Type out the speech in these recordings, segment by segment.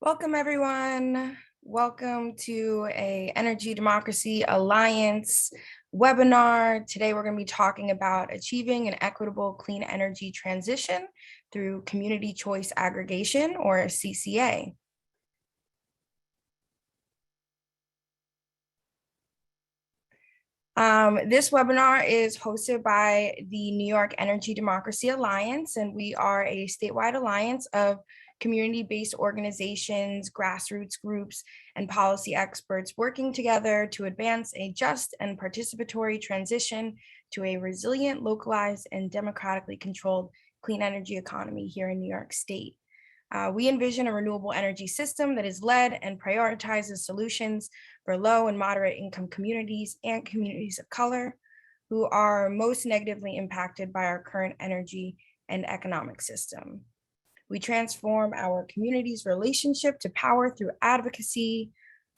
Welcome, everyone. Welcome to a Energy Democracy Alliance webinar. Today, we're going to be talking about achieving an equitable clean energy transition through community choice aggregation, or CCA. This webinar is hosted by the New York Energy Democracy Alliance, and we are a statewide alliance of community-based organizations, grassroots groups, and policy experts working together to advance a just and participatory transition to a resilient, localized, and democratically controlled clean energy economy here in New York State. We envision a renewable energy system that is led and prioritizes solutions for low and moderate income communities and communities of color who are most negatively impacted by our current energy and economic system. We transform our community's relationship to power through advocacy,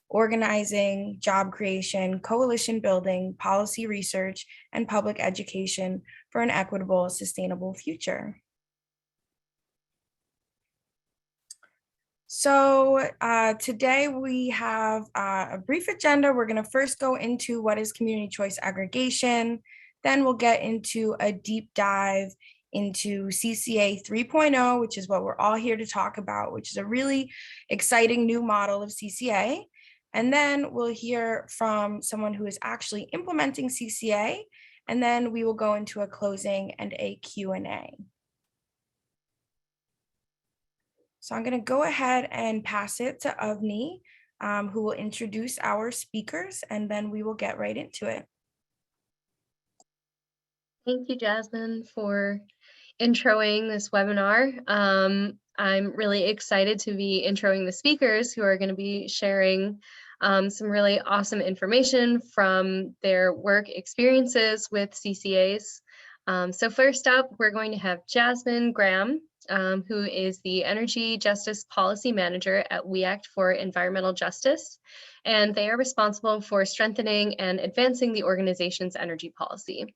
organizing, job creation, coalition building, policy research, and public education for an equitable, sustainable future. So today we have a brief agenda. We're going to first go into what is community choice aggregation. Then we'll get into a deep dive into CCA 3.0, which is what we're all here to talk about, which is a really exciting new model of CCA. And then we'll hear from someone who is actually implementing CCA. And then we will go into a closing and a Q&A. So I'm going to go ahead and pass it to Avni, who will introduce our speakers, and then we will get right into it. Thank you, Jasmine, for introing this webinar. I'm really excited to be introing the speakers who are going to be sharing some really awesome information from their work experiences with CCAs. So first up, we're going to have Jasmine Graham, who is the Energy Justice Policy Manager at We Act for Environmental Justice, and they are responsible for strengthening and advancing the organization's energy policy.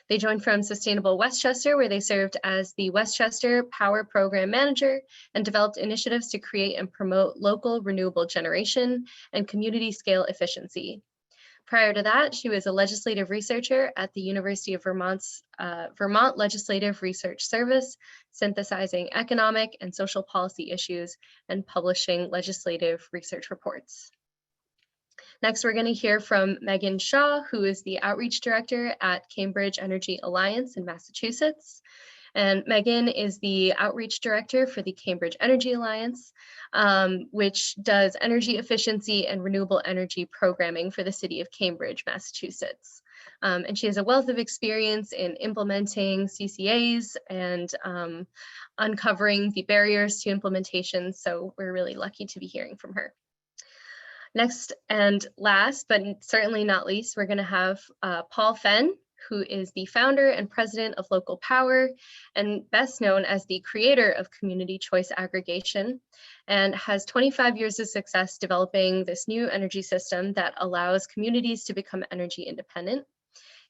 They joined from Sustainable Westchester, where they served as the Westchester Power Program Manager and developed initiatives to create and promote local renewable generation and community scale efficiency. Prior to that, she was a legislative researcher at the University of Vermont's Vermont Legislative Research Service, synthesizing economic and social policy issues and publishing legislative research reports. Next, we're going to hear from Meghan Shaw, who is the Outreach Director at Cambridge Energy Alliance in Massachusetts. And Meghan is the Outreach Director for the Cambridge Energy Alliance, which does energy efficiency and renewable energy programming for the city of Cambridge, Massachusetts. And she has a wealth of experience in implementing CCAs and uncovering the barriers to implementation. So we're really lucky to be hearing from her. Next and last, but certainly not least, we're going to have Paul Fenn, who is the founder and president of Local Power and best known as the creator of Community Choice Aggregation, and has 25 years of success developing this new energy system that allows communities to become energy independent.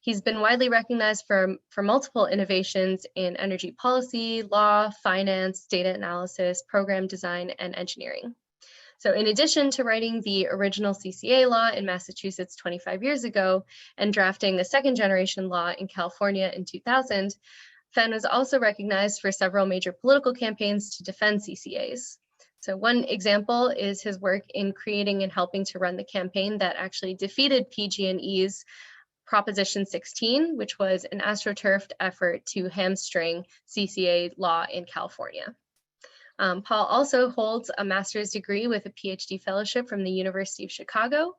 He's been widely recognized for multiple innovations in energy policy, law, finance, data analysis, program design, and engineering. So in addition to writing the original CCA law in Massachusetts 25 years ago and drafting the second generation law in California in 2000, Fenn was also recognized for several major political campaigns to defend CCAs. So one example is his work in creating and helping to run the campaign that actually defeated PG&E's Proposition 16, which was an astroturfed effort to hamstring CCA law in California. Paul also holds a master's degree with a PhD fellowship from the University of Chicago.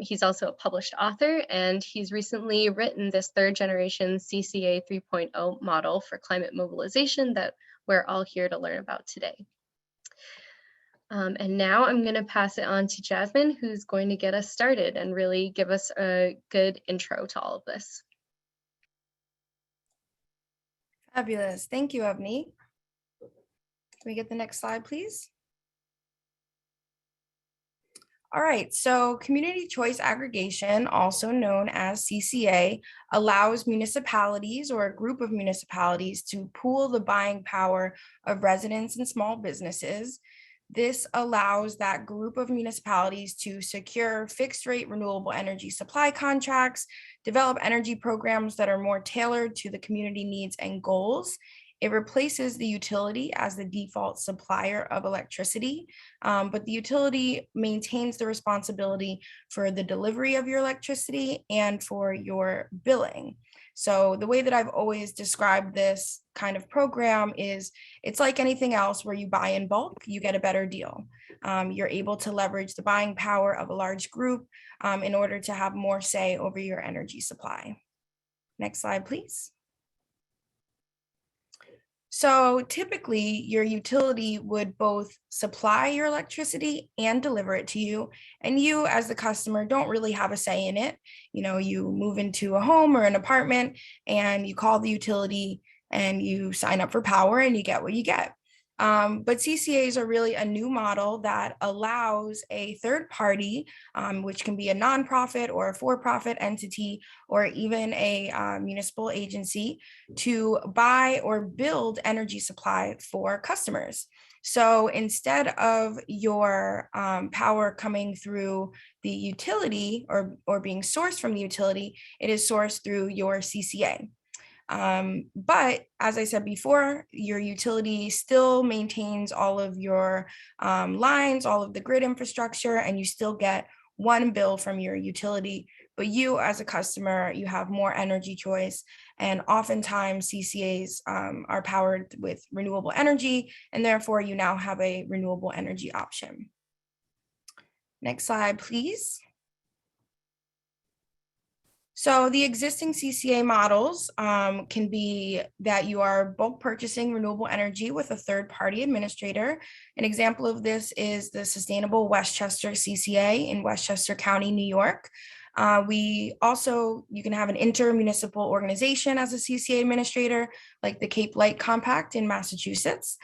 He's also a published author, and he's recently written this third generation CCA 3.0 model for climate mobilization that we're all here to learn about today. And now I'm going to pass it on to Jasmine, who's going to get us started and really give us a good intro to all of this. Fabulous. Thank you, Avni. Can we get the next slide, please? All right, so community choice aggregation, also known as CCA, allows municipalities or a group of municipalities to pool the buying power of residents and small businesses This allows that group of municipalities to secure fixed rate renewable energy supply contracts, develop energy programs that are more tailored to the community needs and goals. It replaces the utility as the default supplier of electricity, but the utility maintains the responsibility for the delivery of your electricity and for your billing. So the way that I've always described this kind of program is it's like anything else where you buy in bulk, you get a better deal. You're able to leverage the buying power of a large group in order to have more say over your energy supply. Next slide, please. So typically your utility would both supply your electricity and deliver it to you. And you as the customer don't really have a say in it. You know, you move into a home or an apartment and you call the utility and you sign up for power and you get what you get. But CCAs are really a new model that allows a third party, which can be a nonprofit or a for-profit entity, or even a municipal agency, to buy or build energy supply for customers. So instead of your power coming through the utility or being sourced from the utility, it is sourced through your CCA. But as I said before, your utility still maintains all of your lines, all of the grid infrastructure, and you still get one bill from your utility. But you as a customer, you have more energy choice. And oftentimes CCAs are powered with renewable energy, and therefore you now have a renewable energy option. Next slide, please. So the existing CCA models can be that you are bulk purchasing renewable energy with a third-party administrator. An example of this is the Sustainable Westchester CCA in Westchester County, New York. You can have an intermunicipal organization as a CCA administrator, like the Cape Light Compact in Massachusetts.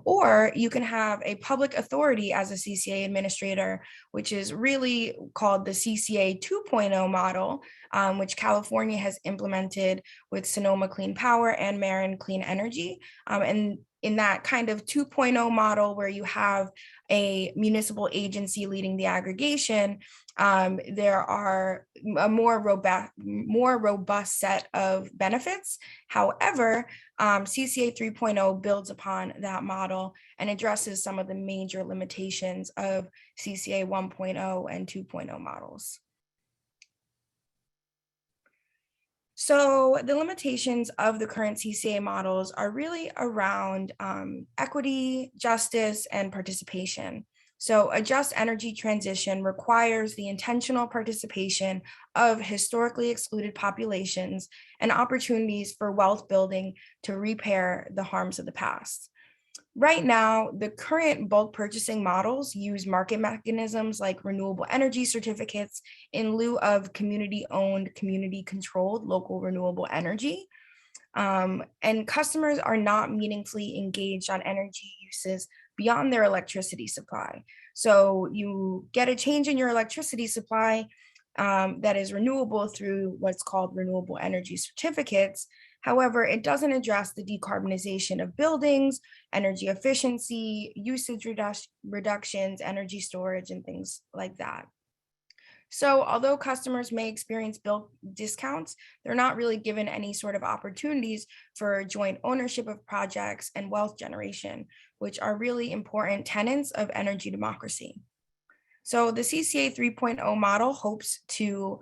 Or you can have a public authority as a CCA administrator, which is really called the CCA 2.0 model, which California has implemented with Sonoma Clean Power and Marin Clean Energy. And in that kind of 2.0 model where you have a municipal agency leading the aggregation, there are a more robust set of benefits. However, CCA 3.0 builds upon that model and addresses some of the major limitations of CCA 1.0 and 2.0 models. So the limitations of the current CCA models are really around equity, justice, and participation. So a just energy transition requires the intentional participation of historically excluded populations and opportunities for wealth building to repair the harms of the past. Right now, the current bulk purchasing models use market mechanisms like renewable energy certificates in lieu of community-owned, community-controlled local renewable energy. And customers are not meaningfully engaged on energy uses beyond their electricity supply. So you get a change in your electricity supply that is renewable through what's called renewable energy certificates. However, it doesn't address the decarbonization of buildings, energy efficiency, usage reductions, energy storage, and things like that. So although customers may experience bill discounts, they're not really given any sort of opportunities for joint ownership of projects and wealth generation, which are really important tenets of energy democracy. So the CCA 3.0 model hopes to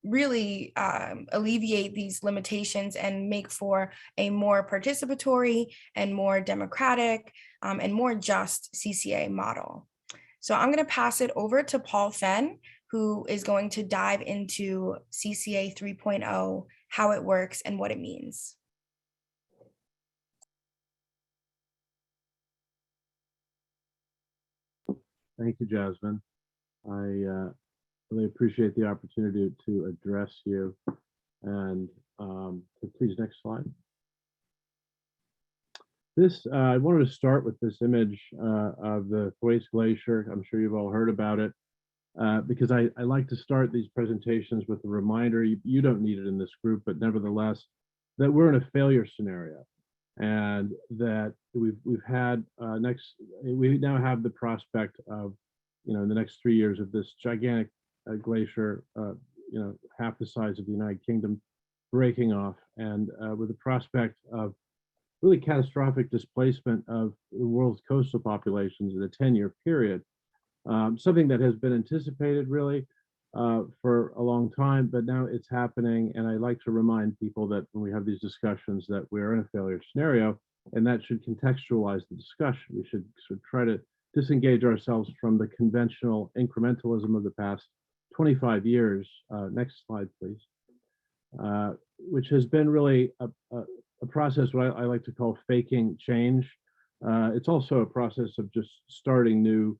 really alleviate these limitations and make for a more participatory and more democratic and more just CCA model. So I'm going to pass it over to Paul Fenn, who is going to dive into CCA 3.0, how it works and what it means. Thank you, Jasmine. I really appreciate the opportunity to address you. And so please, next slide. I wanted to start with this image of the Thwaites Glacier. I'm sure you've all heard about it because I like to start these presentations with a reminder, you don't need it in this group, but nevertheless, that we're in a failure scenario. and that we've had we now have the prospect of, in the next 3 years of this gigantic glacier, half the size of the United Kingdom, breaking off, and with the prospect of really catastrophic displacement of the world's coastal populations in a 10-year period. Something that has been anticipated really for a long time, but now it's happening. And I like to remind people that when we have these discussions that we're in a failure scenario, and that should contextualize the discussion. We should try to disengage ourselves from the conventional incrementalism of the past 25 years. Next slide, please. Which has been really a process what I like to call faking change. It's also a process of just starting new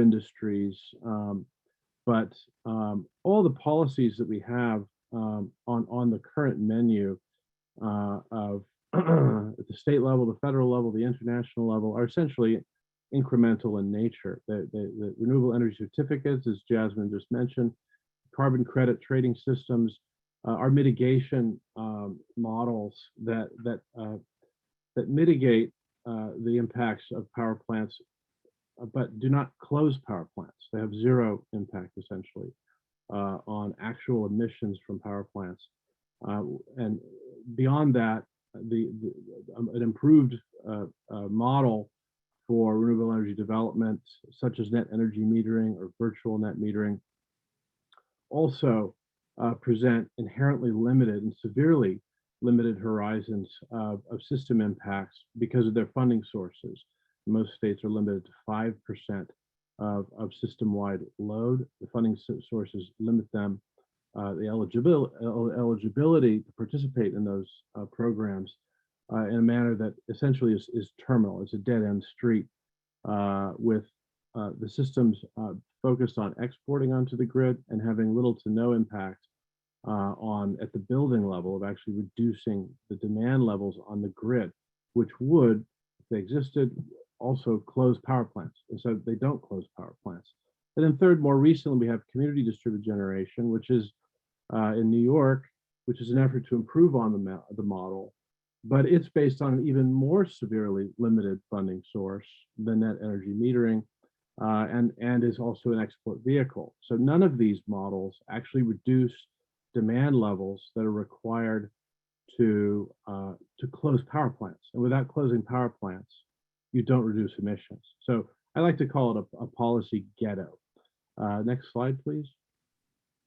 industries. But all the policies that we have on the current menu of at the state level, the federal level, the international level are essentially incremental in nature. The renewable energy certificates, as Jasmine just mentioned, carbon credit trading systems, are mitigation models that mitigate the impacts of power plants, but do not close power plants. They have zero impact essentially on actual emissions from power plants. And beyond that, an improved model for renewable energy development, such as net energy metering or virtual net metering, also present inherently limited and severely limited horizons of system impacts because of their funding sources. Most states are limited to 5% of system-wide load. The funding sources limit them, the eligibility to participate in those programs in a manner that essentially is terminal. It's a dead-end street with the systems focused on exporting onto the grid and having little to no impact at the building level of actually reducing the demand levels on the grid, which would, if they existed, also close power plants. And so they don't close power plants. And then third, more recently, we have community distributed generation, which is in New York, which is an effort to improve on the model, but it's based on an even more severely limited funding source than net energy metering, and is also an export vehicle. So none of these models actually reduce demand levels that are required to close power plants. And without closing power plants, you don't reduce emissions. So I like to call it a policy ghetto. Next slide, please.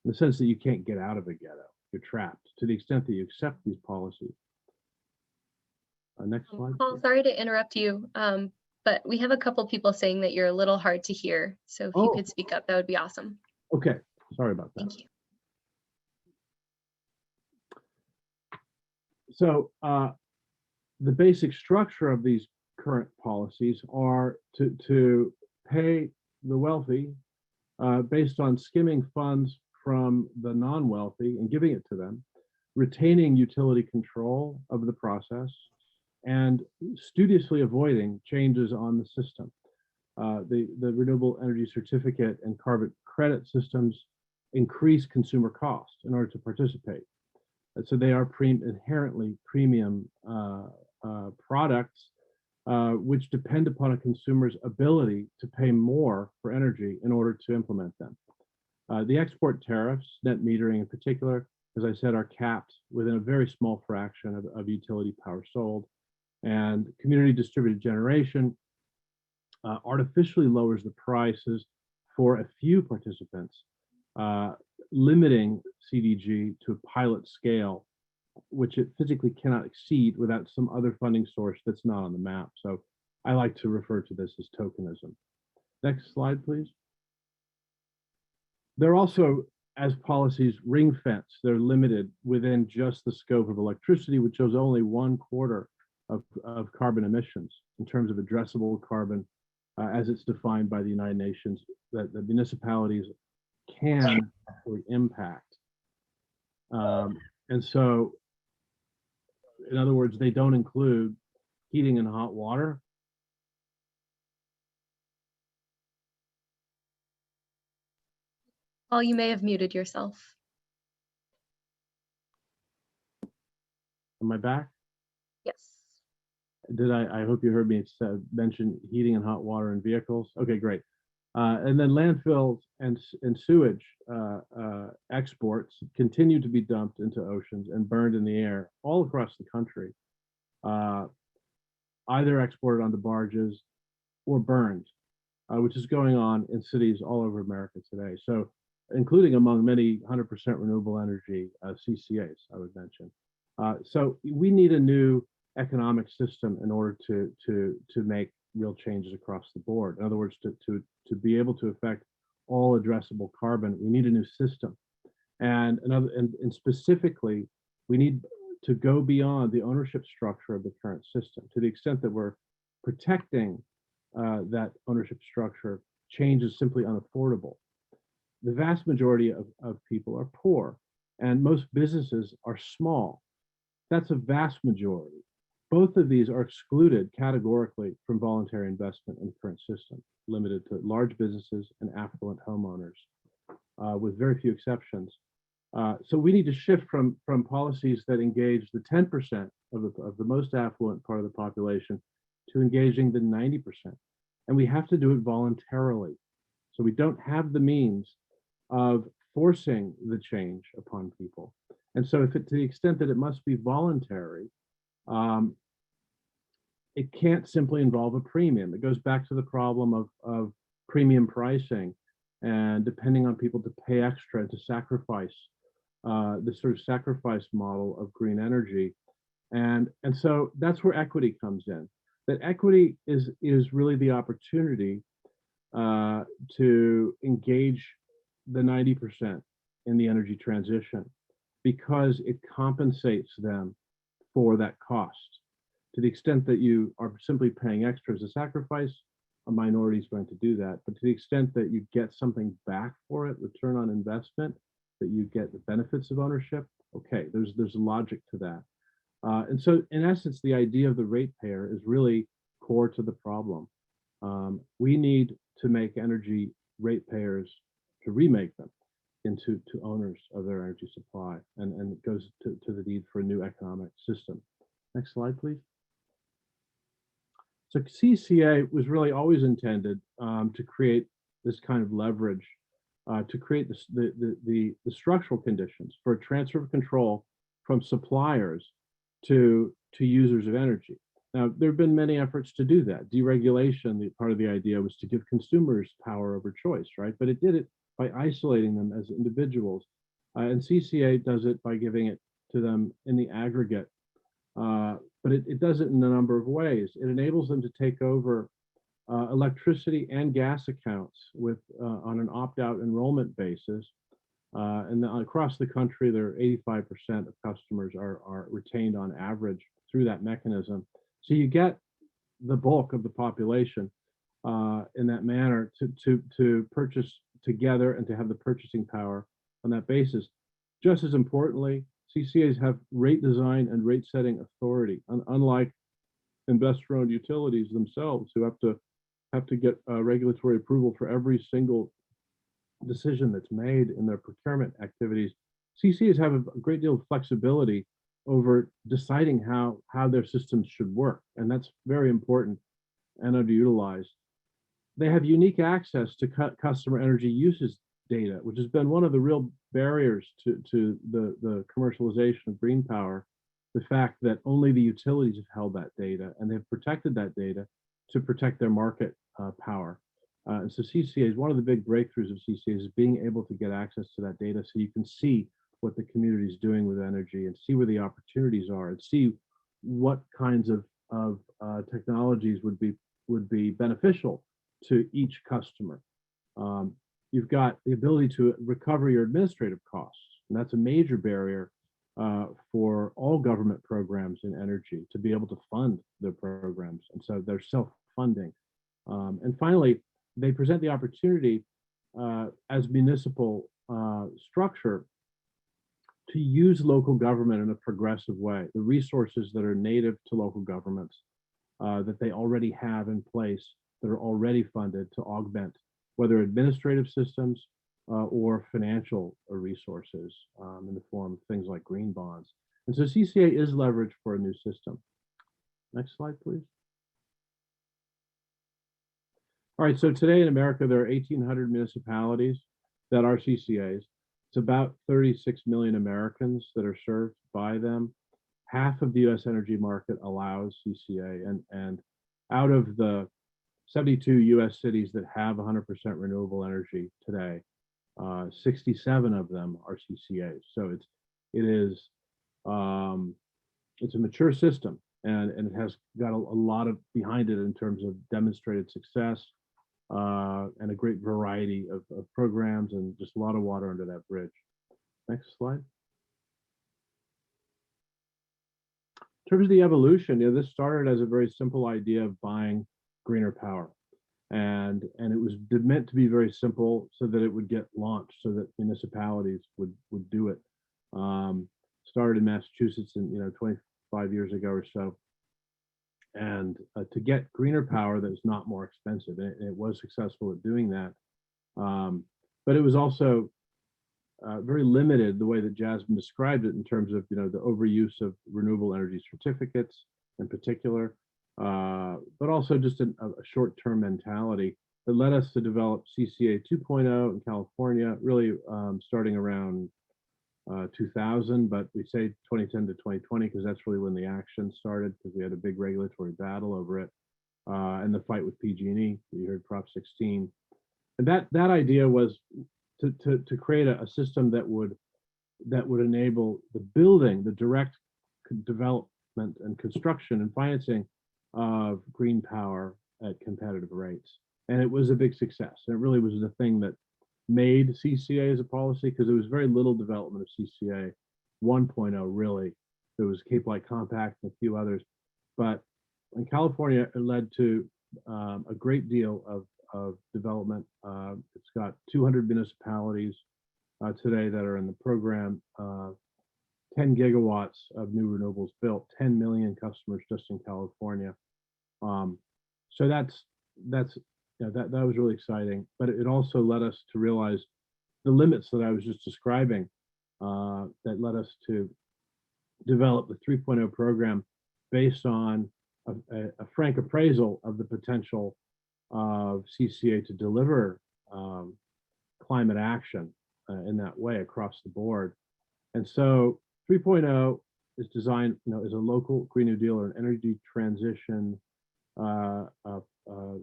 In the sense that you can't get out of a ghetto, you're trapped to the extent that you accept these policies. Next slide. Paul, sorry to interrupt you, but we have a couple people saying that you're a little hard to hear. So if you could speak up, that would be awesome. Okay, sorry about that. Thank you. So the basic structure of these current policies are to pay the wealthy based on skimming funds from the non-wealthy and giving it to them, retaining utility control of the process, and studiously avoiding changes on the system. The renewable energy certificate and carbon credit systems increase consumer cost in order to participate. And so they are inherently premium products, which depend upon a consumer's ability to pay more for energy in order to implement them. The export tariffs, net metering in particular, as I said, are capped within a very small fraction of utility power sold. And community distributed generation artificially lowers the prices for a few participants, limiting CDG to a pilot scale, which it physically cannot exceed without some other funding source that's not on the map. So I like to refer to this as tokenism. Next slide, please. They're also, as policies, ring fence. They're limited within just the scope of electricity, which shows only 1/4 of carbon emissions in terms of addressable carbon, as it's defined by the United Nations, that the municipalities can actually impact. And so, in other words, they don't include heating and hot water. Paul, you may have muted yourself. Am I back? Yes. I hope you heard me mention heating and hot water in vehicles. Okay, great. And then landfills and sewage exports continue to be dumped into oceans and burned in the air all across the country, either exported onto barges or burned, which is going on in cities all over America today. So, including among many 100% renewable energy CCAs, I would mention. So we need a new economic system in order to make real changes across the board. In other words, to be able to affect all addressable carbon, we need a new system. And specifically, we need to go beyond the ownership structure of the current system. To the extent that we're protecting that ownership structure, change is simply unaffordable. The vast majority of people are poor, and most businesses are small. That's a vast majority. Both of these are excluded categorically from voluntary investment in the current system, limited to large businesses and affluent homeowners, with very few exceptions. So we need to shift from policies that engage the 10% of the most affluent part of the population to engaging the 90%. And we have to do it voluntarily. So we don't have the means of forcing the change upon people. And so to the extent that it must be voluntary, it can't simply involve a premium. It goes back to the problem of premium pricing and depending on people to pay extra to sacrifice, this sort of sacrifice model of green energy. And so that's where equity comes in. That equity is really the opportunity to engage the 90% in the energy transition, because it compensates them for that cost. To the extent that you are simply paying extra as a sacrifice, a minority is going to do that. But to the extent that you get something back for it, return on investment, that you get the benefits of ownership, okay, there's logic to that. And so in essence, the idea of the ratepayer is really core to the problem. We need to make energy ratepayers, to remake them into owners of their energy supply, and it goes to the need for a new economic system. Next slide, please. So CCA was really always intended to create this kind of leverage, to create the structural conditions for a transfer of control from suppliers to users of energy. Now, there have been many efforts to do that. Deregulation, part of the idea was to give consumers power over choice, right? But it did it by isolating them as individuals. And CCA does it by giving it to them in the aggregate. But it does it in a number of ways. It enables them to take over electricity and gas accounts on an opt-out enrollment basis. And across the country, there are 85% of customers are retained on average through that mechanism. So you get the bulk of the population in that manner to purchase together and to have the purchasing power on that basis. Just as importantly, CCAs have rate design and rate setting authority, unlike investor-owned utilities themselves, who have to get regulatory approval for every single decision that's made in their procurement activities. CCAs have a great deal of flexibility over deciding how their systems should work, and that's very important and underutilized. They have unique access to customer energy uses data, which has been one of the real barriers to the commercialization of green power. The fact that only the utilities have held that data, and they've protected that data to protect their market power. And so CCAs, one of the big breakthroughs of CCAs is being able to get access to that data so you can see what the community is doing with energy and see where the opportunities are and see what kinds of technologies would be beneficial to each customer. You've got the ability to recover your administrative costs, and that's a major barrier for all government programs in energy, to be able to fund their programs, and so they're self-funding. And finally, they present the opportunity as municipal structure to use local government in a progressive way, the resources that are native to local governments that they already have in place, that are already funded, to augment whether administrative systems or financial resources in the form of things like green bonds. And so CCA is leverage for a new system. Next slide, please. All right, so today in America, there are 1,800 municipalities that are CCAs. It's about 36 million Americans that are served by them. Half of the US energy market allows CCA, and out of the 72 US cities that have 100% renewable energy today, 67 of them are CCAs. So it's a mature system, and it has got a lot of behind it in terms of demonstrated success, and a great variety of programs, and just a lot of water under that bridge. Next slide. In terms of the evolution, this started as a very simple idea of buying greener power. And it was meant to be very simple so that it would get launched, so that municipalities would do it. Started in Massachusetts in 25 years ago or so. And to get greener power that is not more expensive, and it was successful at doing that. But it was also very limited, the way that Jasmine described it, in terms of the overuse of renewable energy certificates in particular, but also just a short-term mentality that led us to develop CCA 2.0 in California, really starting around 2000, but we say 2010 to 2020 because that's really when the action started, because we had a big regulatory battle over it, and the fight with PG&E. You heard Prop 16, and that idea was to create a system that would enable the direct development and construction and financing of green power at competitive rates. And it was a big success. And it really was the thing that made CCA as a policy, because there was very little development of CCA 1.0 really. There was Cape Light Compact and a few others. But in California, it led to a great deal of development. It's got 200 municipalities today that are in the program, 10 gigawatts of new renewables built, 10 million customers just in California. So that was really exciting, but it also led us to realize the limits that I was just describing, that led us to develop the 3.0 program based on a frank appraisal of the potential of CCA to deliver climate action in that way across the board. And so 3.0 is designed, as a local Green New Deal or an energy transition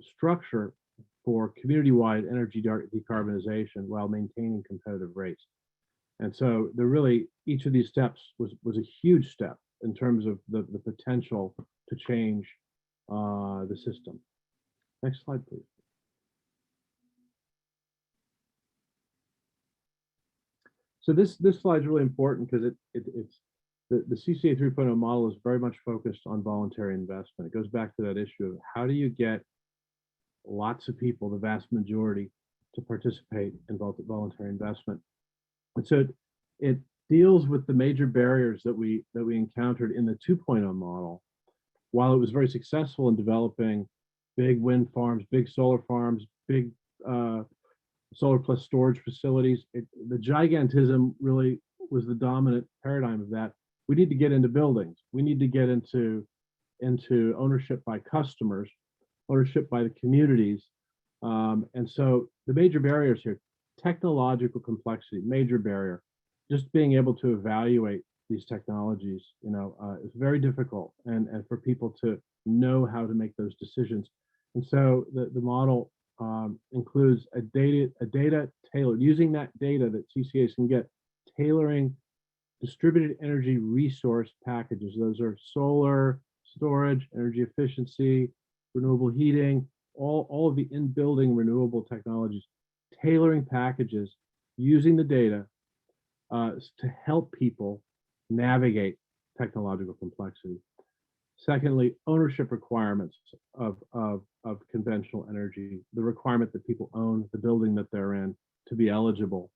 structure for community-wide energy decarbonization while maintaining competitive rates. And so each of these steps was a huge step in terms of the potential to change the system. Next slide, please. So this slide is really important because it's the CCA 3.0 model is very much focused on voluntary investment. It goes back to that issue of how do you get lots of people, the vast majority, to participate in voluntary investment. And so it deals with the major barriers that we encountered in the 2.0 model. While it was very successful in developing big wind farms, big solar farms, big solar plus storage facilities, the gigantism really was the dominant paradigm of that. We need to get into buildings. We need to get into ownership by customers, ownership by the communities. And so the major barriers here, technological complexity, major barrier. Just being able to evaluate these technologies, is very difficult, and for people to know how to make those decisions. And so the model includes a data tailored, using that data that CCAs can get, tailoring distributed energy resource packages. Those are solar, storage, energy efficiency, renewable heating, all of the in-building renewable technologies, tailoring packages using the data to help people navigate technological complexity. Secondly, ownership requirements of conventional energy, the requirement that people own the building that they're in to be eligible.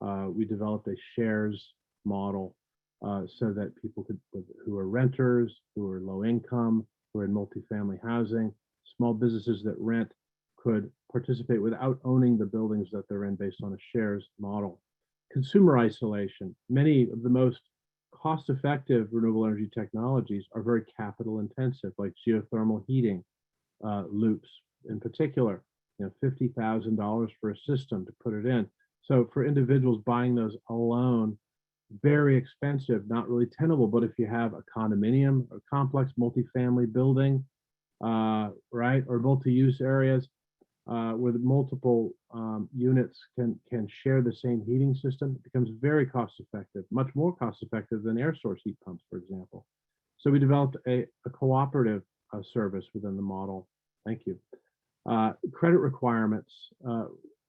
We developed a shares model so that people who are renters, who are low income, who are in multifamily housing, small businesses that rent, could participate without owning the buildings that they're in based on a shares model. Consumer isolation. Many of the most cost-effective renewable energy technologies are very capital intensive, like geothermal heating loops in particular, $50,000 for a system to put it in. So for individuals buying those alone, very expensive, not really tenable. But if you have a condominium, a complex multifamily building, right, or multi-use areas where the multiple units can share the same heating system, it becomes very cost effective, much more cost effective than air source heat pumps, for example. So we developed a cooperative service within the model. Thank you. Credit requirements,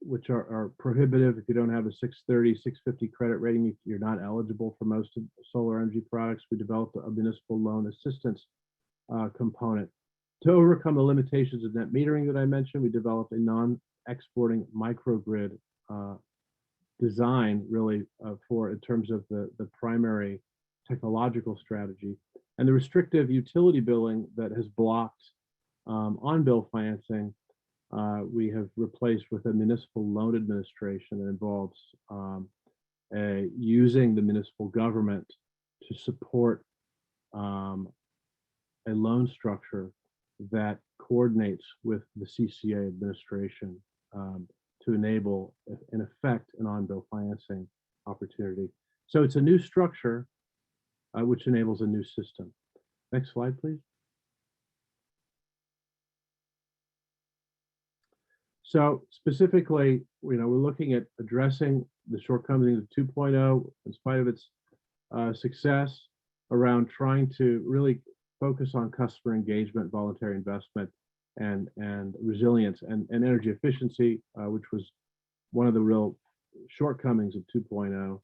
which are prohibitive. If you don't have a 630, 650 credit rating, you're not eligible for most of solar energy products. We developed a municipal loan assistance component. To overcome the limitations of net metering that I mentioned, we developed a non-exporting microgrid design, really, for in terms of the primary technological strategy. And the restrictive utility billing that has blocked on-bill financing, we have replaced with a municipal loan administration that involves using the municipal government to support a loan structure that coordinates with the CCA administration to enable, in effect, an on-bill financing opportunity. So it's a new structure which enables a new system. Next slide, please. So specifically, we're looking at addressing the shortcomings of 2.0 in spite of its success around trying to really focus on customer engagement, voluntary investment, and resilience and energy efficiency, which was one of the real shortcomings of 2.0.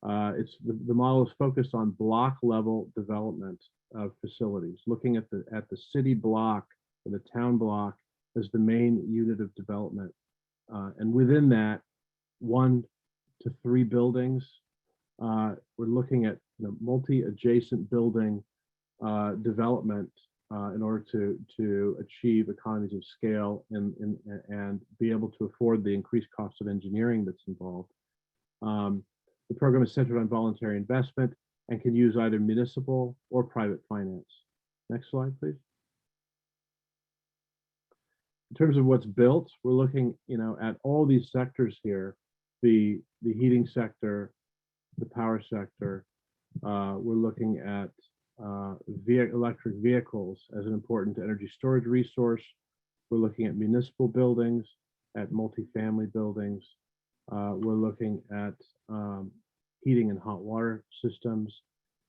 The model is focused on block level development of facilities, looking at the city block or the town block as the main unit of development, and within that, 1 to 3 buildings. We're looking at multi-adjacent building development in order to achieve economies of scale and be able to afford the increased cost of engineering that's involved. The program is centered on voluntary investment and can use either municipal or private finance. Next slide, please. In terms of what's built, we're looking, at all these sectors here: the heating sector, the power sector. We're looking at electric vehicles as an important energy storage resource. We're looking at municipal buildings, at multifamily buildings. We're looking at heating and hot water systems,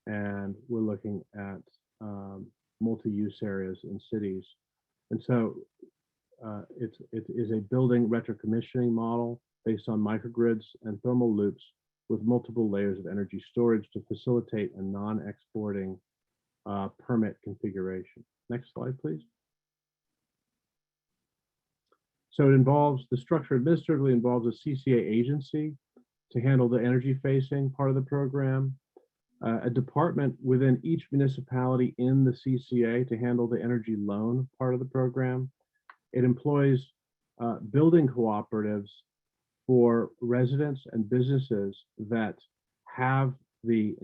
and we're looking at multi-use areas in cities. And so it is a building retrocommissioning model based on microgrids and thermal loops with multiple layers of energy storage to facilitate a non-exporting permit configuration. Next slide, please. So the structure administratively involves a CCA agency to handle the energy facing part of the program, a department within each municipality in the CCA to handle the energy loan part of the program. It employs building cooperatives for residents and businesses that have the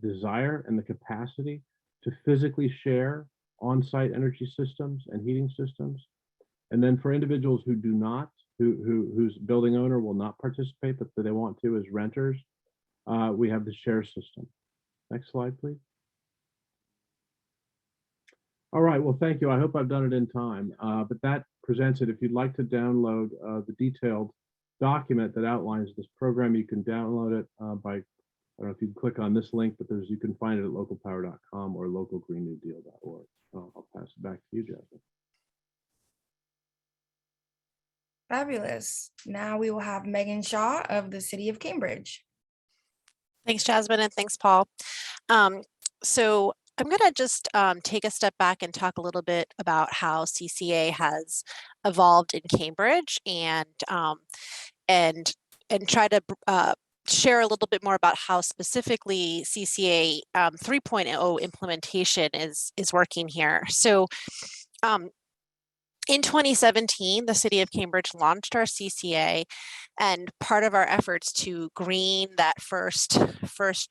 desire and the capacity to physically share on-site energy systems and heating systems. And then for individuals who do not, whose building owner will not participate, but they want to as renters, we have the share system. Next slide, please. All right, well, thank you. I hope I've done it in time, but that presents it. If you'd like to download the detailed document that outlines this program, you can download it by, I don't know if you can click on this link, but you can find it at localpower.com or localgreennewdeal.org. I'll pass it back to you, Jasmine. Fabulous. Now we will have Meghan Shaw of the City of Cambridge. Thanks, Jasmine, and thanks, Paul. So I'm going to just take a step back and talk a little bit about how CCA has evolved in Cambridge, and try to share a little bit more about how specifically CCA 3.0 implementation is working here. So In 2017, the city of Cambridge launched our CCA, and part of our efforts to green that first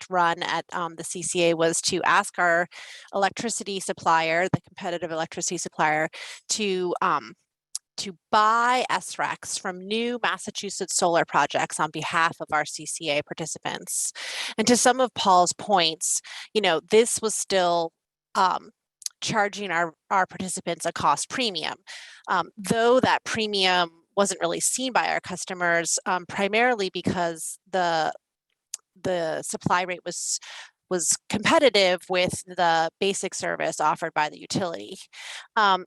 run at the CCA was to ask our electricity supplier, the competitive electricity supplier, to buy SRECs from new Massachusetts solar projects on behalf of our CCA participants. And to some of Paul's points, this was still charging our participants a cost premium, though that premium wasn't really seen by our customers, primarily because the supply rate was competitive with the basic service offered by the utility.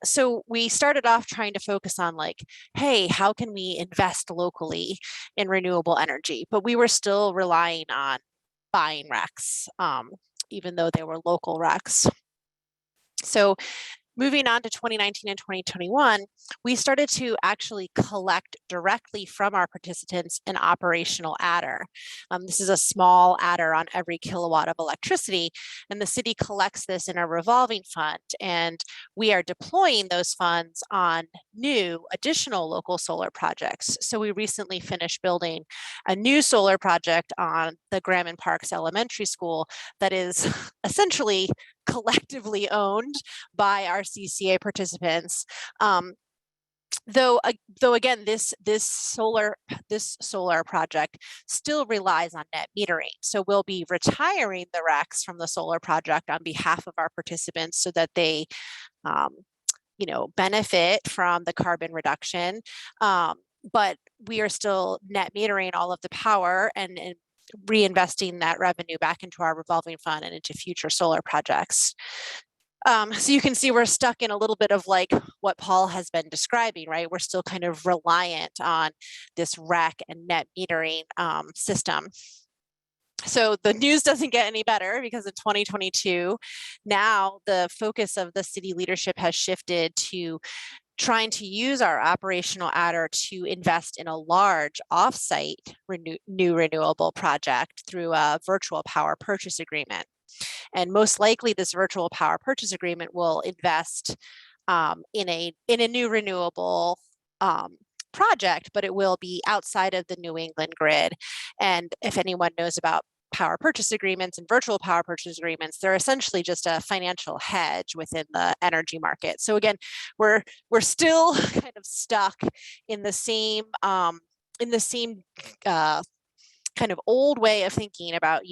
So we started off trying to focus on like, hey, how can we invest locally in renewable energy? But we were still relying on buying RECs, even though they were local RECs. So moving on to 2019 and 2021, we started to actually collect directly from our participants an operational adder. This is a small adder on every kilowatt of electricity, and the city collects this in a revolving fund, and we are deploying those funds on new additional local solar projects. So we recently finished building a new solar project on the Graham Parks Elementary School that is essentially collectively owned by our CCA participants. Though again, this solar project still relies on net metering. So we'll be retiring the RECs from the solar project on behalf of our participants so that they benefit from the carbon reduction. But we are still net metering all of the power and reinvesting that revenue back into our revolving fund and into future solar projects. So you can see we're stuck in a little bit of like what Paul has been describing, right? We're still kind of reliant on this REC and net metering system. So the news doesn't get any better because in 2022, now the focus of the city leadership has shifted to trying to use our operational adder to invest in a large offsite new renewable project through a virtual power purchase agreement. And most likely this virtual power purchase agreement will invest in a new renewable project, but it will be outside of the New England grid. And if anyone knows about power purchase agreements and virtual power purchase agreements, they're essentially just a financial hedge within the energy market. So again, we're still kind of stuck in the same kind of old way of thinking about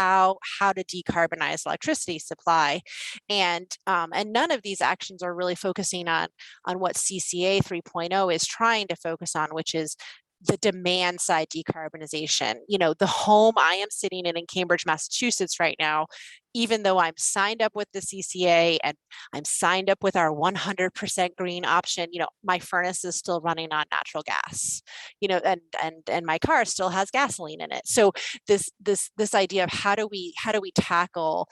how to decarbonize electricity supply, and none of these actions are really focusing on what CCA 3.0 is trying to focus on, which is the demand side decarbonization. The home I am sitting in Cambridge, Massachusetts right now, even though I'm signed up with the CCA and I'm signed up with our 100% green option, my furnace is still running on natural gas, and my car still has gasoline in it. So this idea of how do we tackle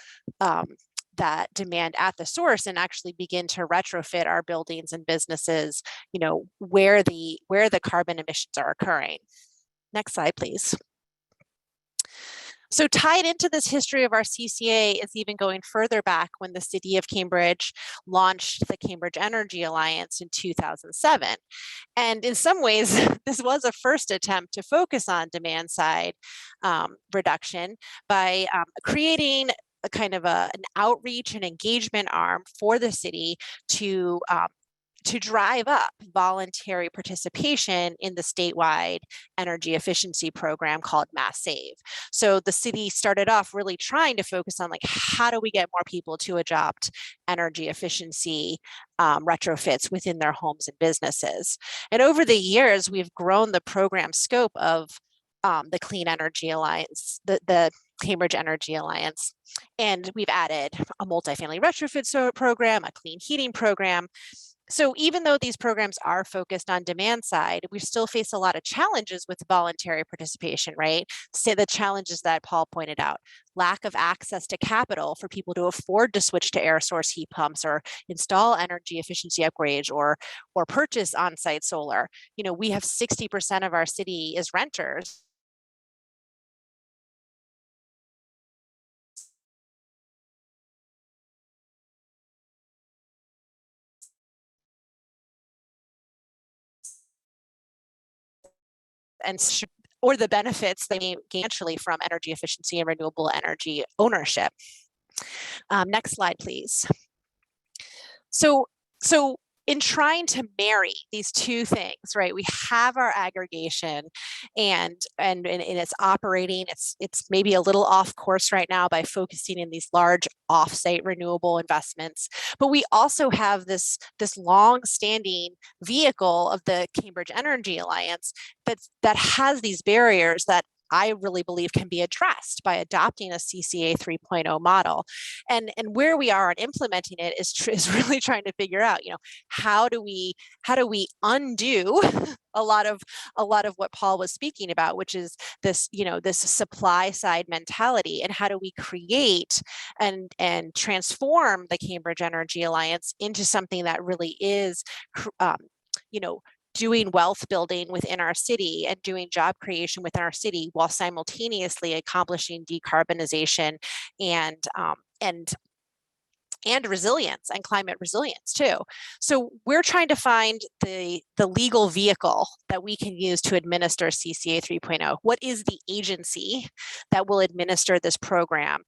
that demand at the source and actually begin to retrofit our buildings and businesses, where the carbon emissions are occurring. Next slide, please. So tied into this history of our CCA is even going further back when the city of Cambridge launched the Cambridge Energy Alliance in 2007. And in some ways, this was a first attempt to focus on demand side reduction by creating a kind of an outreach and engagement arm for the city to drive up voluntary participation in the statewide energy efficiency program called Mass Save. So the city started off really trying to focus on like, how do we get more people to adopt energy efficiency retrofits within their homes and businesses? And over the years, we've grown the program scope of the Clean Energy Alliance, the Cambridge Energy Alliance. And we've added a multifamily retrofit program, a clean heating program. So even though these programs are focused on demand side, we still face a lot of challenges with voluntary participation, right? Say the challenges that Paul pointed out: lack of access to capital for people to afford to switch to air source heat pumps or install energy efficiency upgrades or purchase on-site solar. We have 60% of our city is renters. or the benefits they gain actually from energy efficiency and renewable energy ownership. Next slide, please. So in trying to marry these two things, right? We have our aggregation and it's operating, it's maybe a little off course right now by focusing in these large offsite renewable investments. But we also have this long-standing vehicle of the Cambridge Energy Alliance that has these barriers that I really believe can be addressed by adopting a CCA 3.0 model. And where we are on implementing it is really trying to figure out, how do we undo a lot of what Paul was speaking about, which is this, this supply side mentality, and how do we create and transform the Cambridge Energy Alliance into something that really is, doing wealth building within our city and doing job creation within our city while simultaneously accomplishing decarbonization and resilience and climate resilience too. So we're trying to find the legal vehicle that we can use to administer CCA 3.0. What is the agency that will administer this program?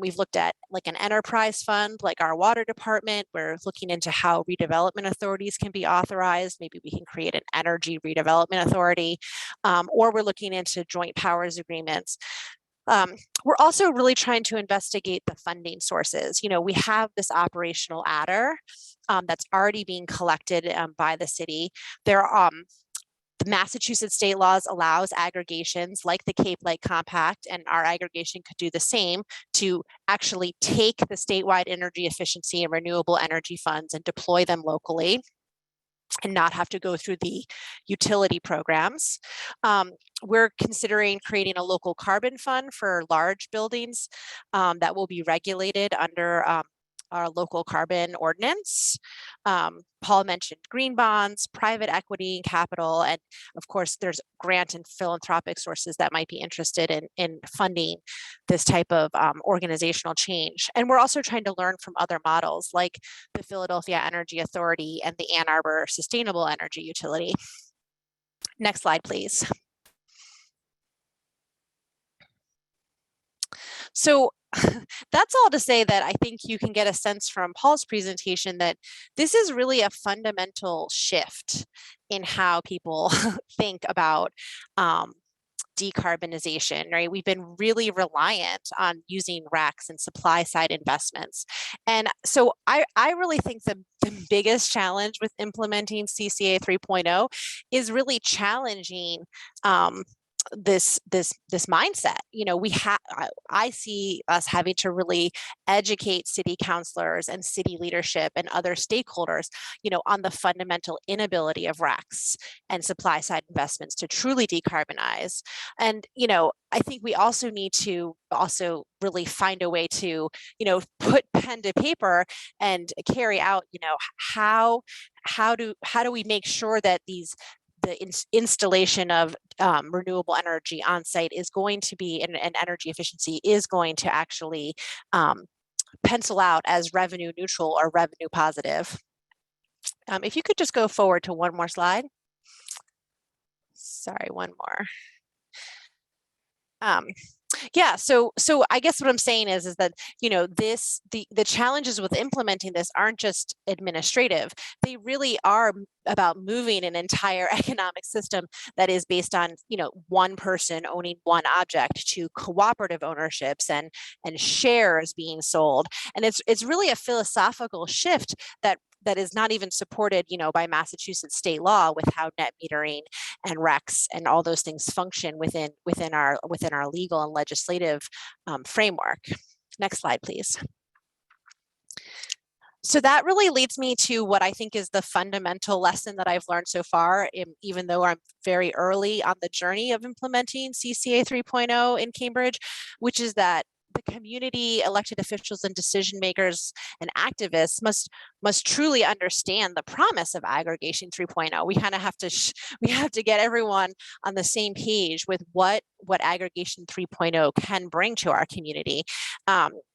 We've looked at like an enterprise fund, like our water department. We're looking into how redevelopment authorities can be authorized. Maybe we can create an energy redevelopment authority, or we're looking into joint powers agreements. We're also really trying to investigate the funding sources. We have this operational adder that's already being collected by the city. The Massachusetts state laws allows aggregations like the Cape Light Compact, and our aggregation could do the same to actually take the statewide energy efficiency and renewable energy funds and deploy them locally and not have to go through the utility programs. We're considering creating a local carbon fund for large buildings that will be regulated under our local carbon ordinance. Paul mentioned green bonds, private equity and capital, and of course there's grant and philanthropic sources that might be interested in funding this type of organizational change. And we're also trying to learn from other models like the Philadelphia Energy Authority and the Ann Arbor Sustainable Energy Utility. Next slide, please. So that's all to say that I think you can get a sense from Paul's presentation that this is really a fundamental shift in how people think about decarbonization, right? We've been really reliant on using RECs and supply side investments. And so I really think the biggest challenge with implementing CCA 3.0 is really challenging this mindset. I see us having to really educate city councilors and city leadership and other stakeholders, on the fundamental inability of RECs and supply side investments to truly decarbonize. And, I think we also need to also really find a way to, put pen to paper and carry out, how do we make sure that the installation of renewable energy on site is going to be, and energy efficiency is going to actually pencil out as revenue neutral or revenue positive. If you could just go forward to one more slide. Sorry, one more. Yeah, so I guess what I'm saying is that, the challenges with implementing this aren't just administrative. They really are about moving an entire economic system that is based on, one person owning one object to cooperative ownerships and shares being sold. And it's really a philosophical shift that is not even supported, by Massachusetts state law with how net metering and RECs and all those things function within our legal and legislative framework. Next slide, please. So that really leads me to what I think is the fundamental lesson that I've learned so far, even though I'm very early on the journey of implementing CCA 3.0 in Cambridge, which is that the community, elected officials and decision makers and activists must truly understand the promise of aggregation 3.0. We kind of have to we have to get everyone on the same page with what aggregation 3.0 can bring to our community.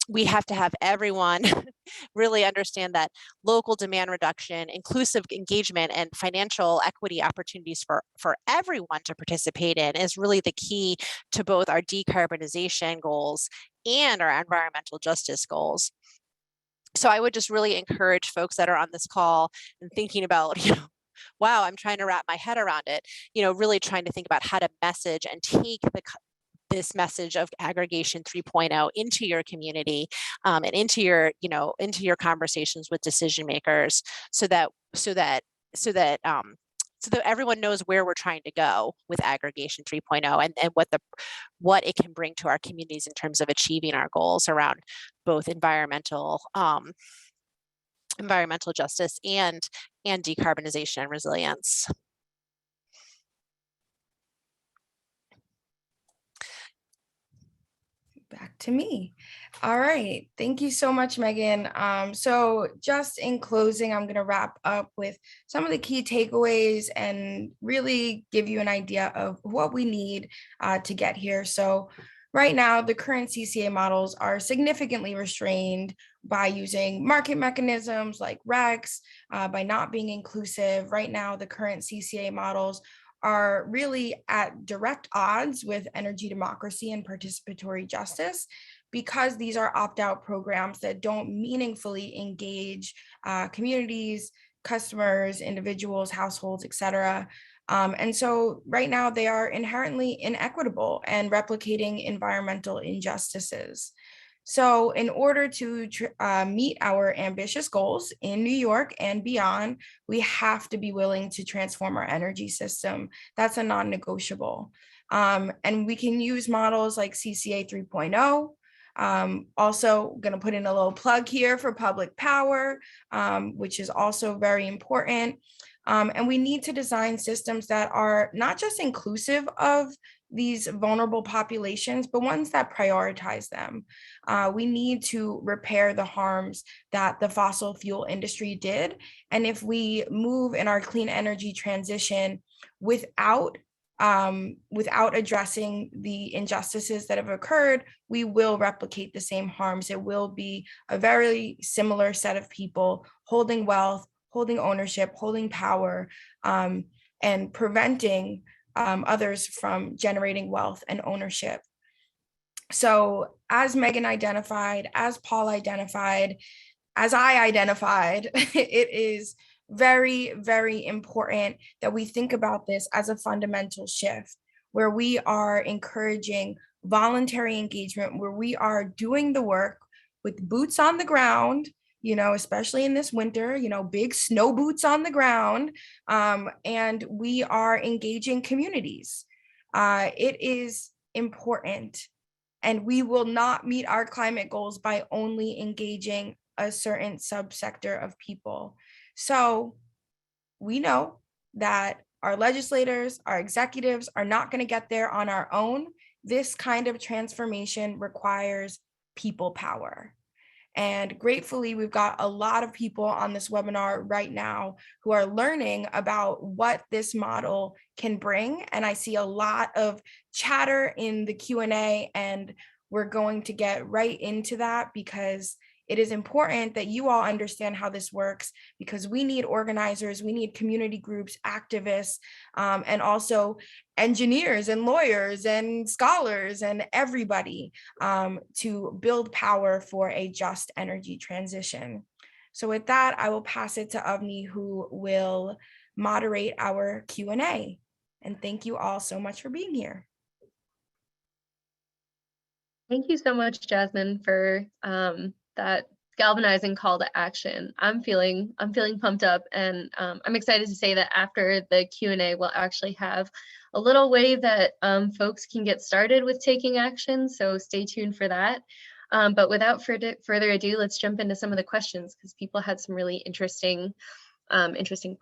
We have to have everyone really understand that local demand reduction, inclusive engagement, and financial equity opportunities for everyone to participate in is really the key to both our decarbonization goals and our environmental justice goals. So I would just really encourage folks that are on this call and thinking about, wow, I'm trying to wrap my head around it, really trying to think about how to message and take this message of aggregation 3.0 into your community, and into your conversations with decision makers, so that everyone knows where we're trying to go with aggregation 3.0 and what it can bring to our communities in terms of achieving our goals around both environmental justice and decarbonization and resilience. Back to me. All right. Thank you so much, Megan. So just in closing, I'm going to wrap up with some of the key takeaways and really give you an idea of what we need to get here. So right now, the current CCA models are significantly restrained by using market mechanisms like RECs, by not being inclusive. Right now, the current CCA models are really at direct odds with energy democracy and participatory justice, because these are opt-out programs that don't meaningfully engage communities, customers, individuals, households, etc. And so right now they are inherently inequitable and replicating environmental injustices. So in order to meet our ambitious goals in New York and beyond, we have to be willing to transform our energy system. That's a non-negotiable. And we can use models like CCA 3.0. Also going to put in a little plug here for public power, which is also very important. And we need to design systems that are not just inclusive of these vulnerable populations, but ones that prioritize them. We need to repair the harms that the fossil fuel industry did. And if we move in our clean energy transition without addressing the injustices that have occurred, we will replicate the same harms. It will be a very similar set of people holding wealth, holding ownership, holding power, and preventing others from generating wealth and ownership. So as Megan identified, as Paul identified, as I identified, it is very, very important that we think about this as a fundamental shift, where we are encouraging voluntary engagement, where we are doing the work with boots on the ground, especially in this winter, big snow boots on the ground, and we are engaging communities. It is important, and we will not meet our climate goals by only engaging a certain subsector of people. So we know that our legislators, our executives are not going to get there on our own. This kind of transformation requires people power. And gratefully, we've got a lot of people on this webinar right now who are learning about what this model can bring. And I see a lot of chatter in the Q&A, and we're going to get right into that, because it is important that you all understand how this works, because we need organizers, we need community groups, activists, and also engineers and lawyers and scholars and everybody to build power for a just energy transition. So with that, I will pass it to Avni, who will moderate our Q&A. And thank you all so much for being here. Thank you so much, Jasmine, for that galvanizing call to action. I'm feeling pumped up, and I'm excited to say that after the Q&A, we'll actually have a little way that folks can get started with taking action. So stay tuned for that. But without further ado, let's jump into some of the questions, because people had some really interesting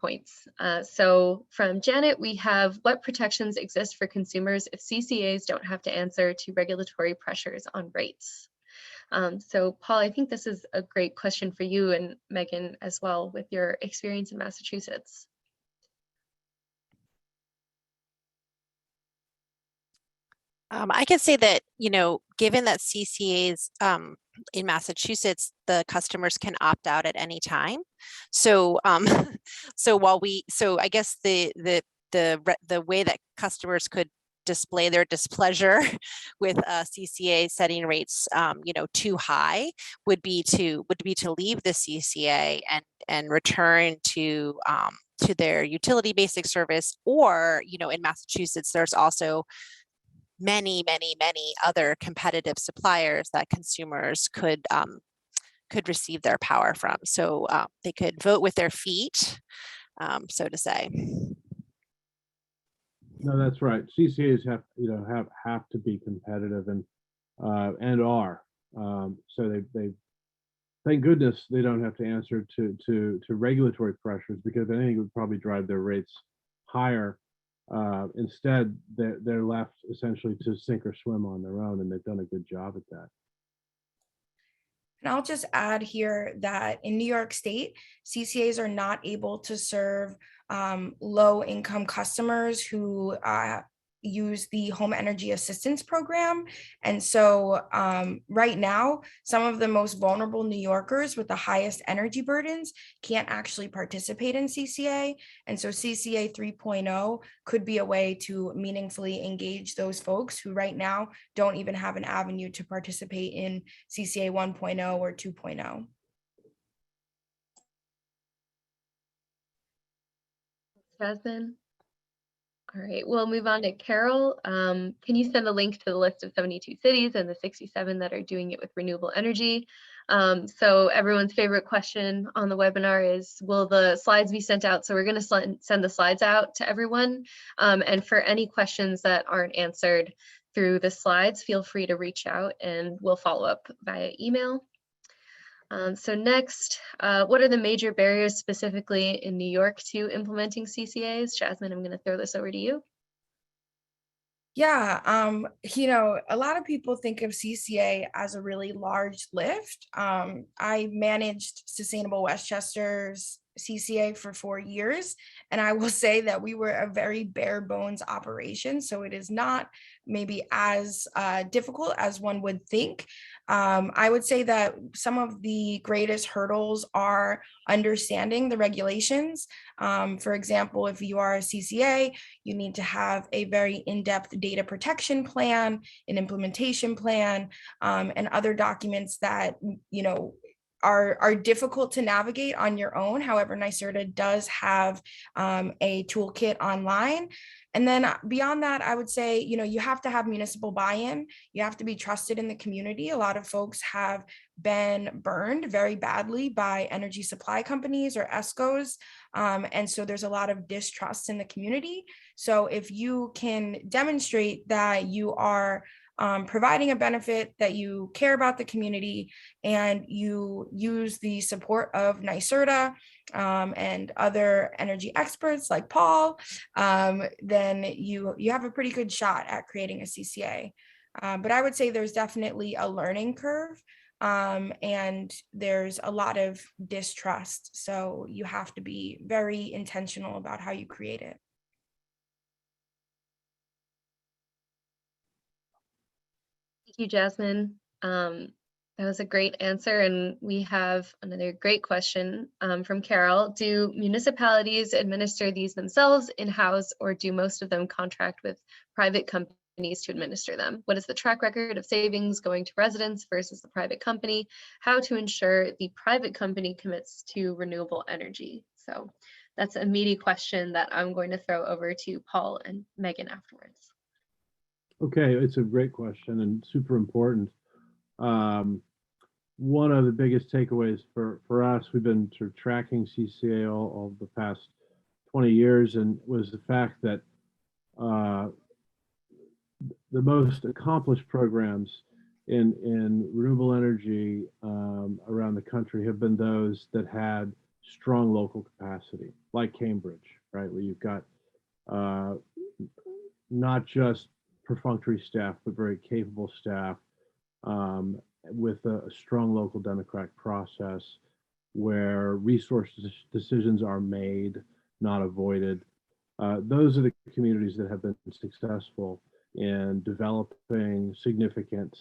points. So from Janet, we have: what protections exist for consumers if CCAs don't have to answer to regulatory pressures on rates? So Paul, I think this is a great question for you and Meghan as well with your experience in Massachusetts. I can say that, given that CCAs in Massachusetts, the customers can opt out at any time. So, so I guess the way that customers could display their displeasure with CCA setting rates, too high would be to leave the CCA and return to their utility basic service, or, in Massachusetts, there's also many other competitive suppliers that consumers could receive their power from. So they could vote with their feet, so to say. No, that's right. CCAs have to be competitive and are. So they thank goodness they don't have to answer to regulatory pressures, because I think it would probably drive their rates higher. Instead, they're left essentially to sink or swim on their own, and they've done a good job at that. And I'll just add here that in New York State, CCAs are not able to serve low income customers who use the home energy assistance program. And so right now, some of the most vulnerable New Yorkers with the highest energy burdens can't actually participate in CCA. And so CCA 3.0 could be a way to meaningfully engage those folks who right now don't even have an avenue to participate in CCA 1.0 or 2.0. Jasmine? All right, we'll move on to Carol. Can you send a link to the list of 72 cities and the 67 that are doing it with renewable energy? So everyone's favorite question on the webinar is, will the slides be sent out? So we're going to send the slides out to everyone. And for any questions that aren't answered through the slides, feel free to reach out and we'll follow up via email. So next, what are the major barriers specifically in New York to implementing CCAs? Jasmine, I'm going to throw this over to you. Yeah, a lot of people think of CCA as a really large lift. I managed Sustainable Westchester's CCA for 4 years, and I will say that we were a very bare bones operation. So it is not maybe as difficult as one would think. I would say that some of the greatest hurdles are understanding the regulations. For example, if you are a CCA, you need to have a very in-depth data protection plan, an implementation plan, and other documents that, are difficult to navigate on your own. However, NYCERDA does have a toolkit online. And then beyond that, I would say, you have to have municipal buy-in. You have to be trusted in the community. A lot of folks have been burned very badly by energy supply companies or ESCOs. And so there's a lot of distrust in the community. So if you can demonstrate that you are providing a benefit, that you care about the community, and you use the support of NYCERDA and other energy experts like Paul, then you have a pretty good shot at creating a CCA. But I would say there's definitely a learning curve, and there's a lot of distrust. So you have to be very intentional about how you create it. Thank you, Jasmine. That was a great answer. And we have another great question from Carol. Do municipalities administer these themselves in-house, or do most of them contract with private companies to administer them? What is the track record of savings going to residents versus the private company? How to ensure the private company commits to renewable energy? So that's a meaty question that I'm going to throw over to Paul and Meghan afterwards. Okay, it's a great question and super important. One of the biggest takeaways for us, we've been sort of tracking CCA all the past 20 years, and was the fact that the most accomplished programs in renewable energy around the country have been those that had strong local capacity, like Cambridge, right, where you've got not just perfunctory staff, but very capable staff, with a strong local democratic process where resource decisions are made, not avoided. Those are the communities that have been successful in developing significant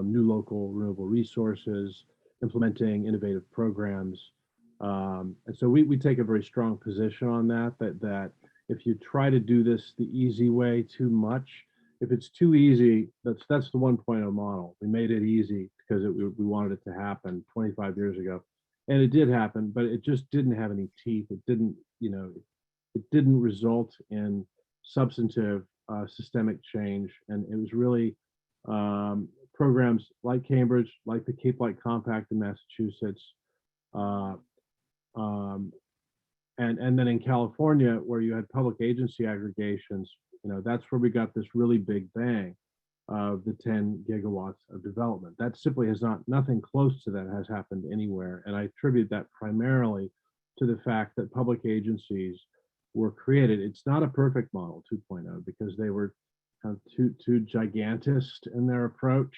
new local renewable resources, implementing innovative programs. And so we take a very strong position on that if you try to do this the easy way too much, if it's too easy, that's the 1.0 model. We made it easy because we wanted it to happen 25 years ago. And it did happen, but it just didn't have any teeth. It didn't, it didn't result in substantive systemic change. And it was really programs like Cambridge, like the Cape Light Compact in Massachusetts, and then in California, where you had public agency aggregations, that's where we got this really big bang of the 10 gigawatts of development. That simply has nothing close to that has happened anywhere. And I attribute that primarily to the fact that public agencies were created. It's not a perfect model 2.0 because they were kind of too gigantist in their approach.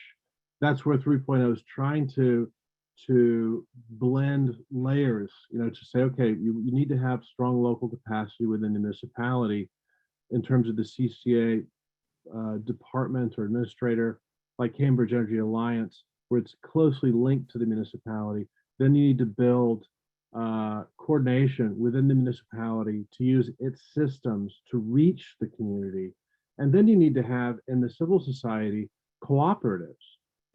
That's where 3.0 is trying to blend layers, to say, okay, you need to have strong local capacity within the municipality in terms of the CCA department or administrator, like Cambridge Energy Alliance, where it's closely linked to the municipality. Then you need to build coordination within the municipality to use its systems to reach the community. And then you need to have in the civil society cooperatives,